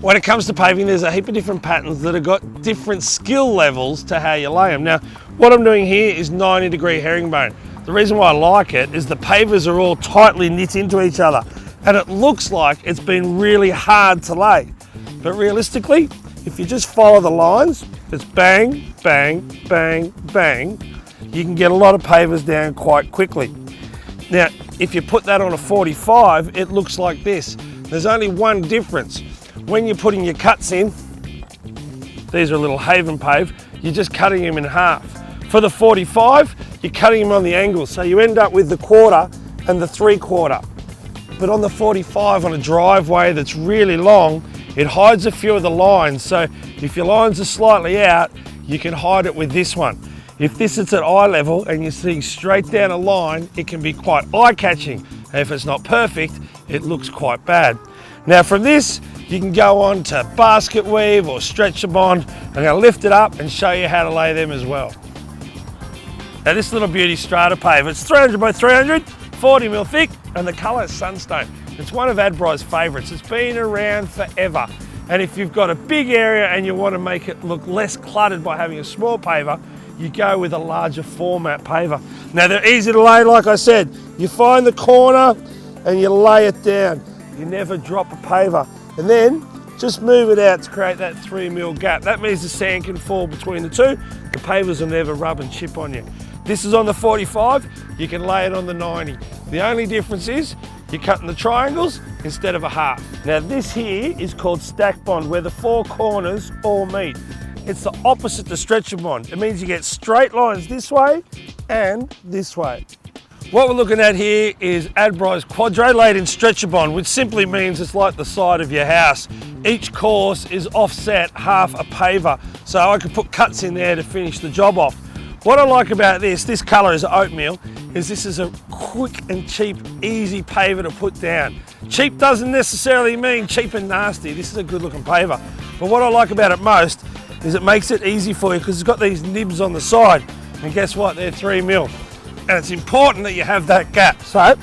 When it comes to paving, there's a heap of different patterns that have got different skill levels to how you lay them. Now, what I'm doing here is 90-degree herringbone. The reason why I like it is the pavers are all tightly knit into each other, and it looks like it's been really hard to lay. But realistically, if you just follow the lines, it's bang, bang, bang, bang, you can get a lot of pavers down quite quickly. Now, if you put that on a 45, it looks like this. There's only one difference. When you're putting your cuts in, these are a little Haven pave, you're just cutting them in half. For the 45, you're cutting them on the angle, so you end up with the 1/4 and the 3/4. But on the 45, on a driveway that's really long, it hides a few of the lines. So if your lines are slightly out, you can hide it with this one. If this is at eye level and you're seeing straight down a line, it can be quite eye-catching. And if it's not perfect, it looks quite bad. Now from this, you can go on to basket weave or stretcher bond. I'm going to lift it up and show you how to lay them as well. Now this little beauty strata pave, it's 300 by 300, 40 mil thick, and the colour is sunstone. It's one of Adbri's favourites. It's been around forever. And if you've got a big area and you want to make it look less cluttered by having a small paver, you go with a larger format paver. Now they're easy to lay, like I said. You find the corner and you lay it down. You never drop a paver. And then just move it out to create that 3 mil gap. That means the sand can fall between the two. The pavers will never rub and chip on you. This is on the 45, you can lay it on the 90. The only difference is you're cutting the triangles instead of a half. Now this here is called stack bond, where the 4 corners all meet. It's the opposite to stretcher bond. It means you get straight lines this way and this way. What we're looking at here is Adbri's Quadro laid in stretcher bond, which simply means it's like the side of your house. Each course is offset half a paver, so I could put cuts in there to finish the job off. What I like about this colour is oatmeal, is this is a quick and cheap, easy paver to put down. Cheap doesn't necessarily mean cheap and nasty. This is a good looking paver. But what I like about it most is it makes it easy for you because it's got these nibs on the side. And guess what? They're 3 mil. And it's important that you have that gap. So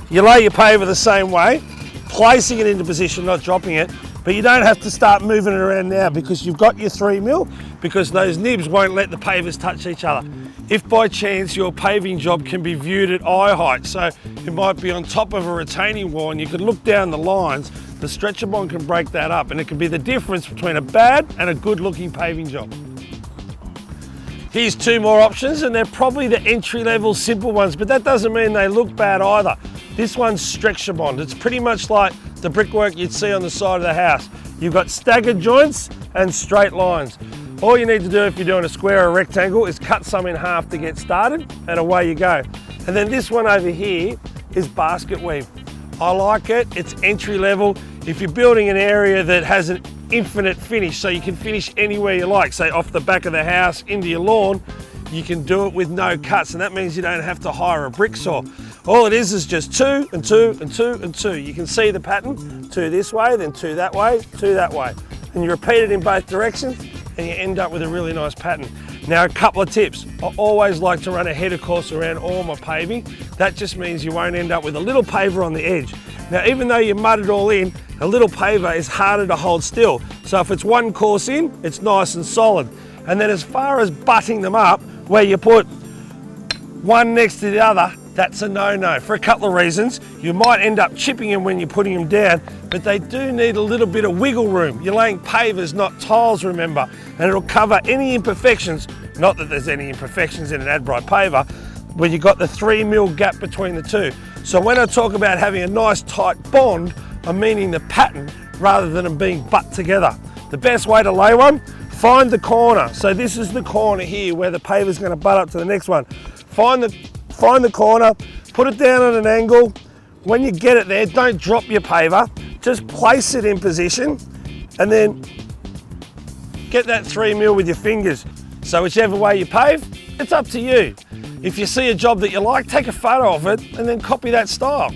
you lay your paver the same way, placing it into position, not dropping it. But you don't have to start moving it around now because you've got your 3 mil, because those nibs won't let the pavers touch each other. If by chance your paving job can be viewed at eye height, so it might be on top of a retaining wall and you can look down the lines, the stretcher bond can break that up, and it can be the difference between a bad and a good looking paving job. Here's 2 more options, and they're probably the entry-level simple ones, but that doesn't mean they look bad either. This one's stretcher bond. It's pretty much like the brickwork you'd see on the side of the house. You've got staggered joints and straight lines. All you need to do if you're doing a square or a rectangle is cut some in half to get started, and away you go. And then this one over here is basket weave. I like it, it's entry level. If you're building an area that has an infinite finish, so you can finish anywhere you like, say off the back of the house, into your lawn, you can do it with no cuts, and that means you don't have to hire a brick saw. All it is just 2 and 2 and 2 and 2. You can see the pattern, 2 this way, then 2 that way, 2 that way. And you repeat it in both directions, and you end up with a really nice pattern. Now, a couple of tips. I always like to run a header course around all my paving. That just means you won't end up with a little paver on the edge. Now, even though you mud it all in, a little paver is harder to hold still. So if it's 1 course in, it's nice and solid. And then as far as butting them up, where you put one next to the other, that's a no-no for a couple of reasons. You might end up chipping them when you're putting them down, but they do need a little bit of wiggle room. You're laying pavers, not tiles, remember, and it'll cover any imperfections. Not that there's any imperfections in an Adbri paver, where you've got the 3 mil gap between the two. So when I talk about having a nice tight bond, I'm meaning the pattern rather than them being butt together. The best way to lay one, find the corner. So this is the corner here where the paver's going to butt up to the next one. Find the corner, put it down at an angle. When you get it there, don't drop your paver, just place it in position and then get that 3 mil with your fingers. So whichever way you pave, it's up to you. If you see a job that you like, take a photo of it and then copy that style.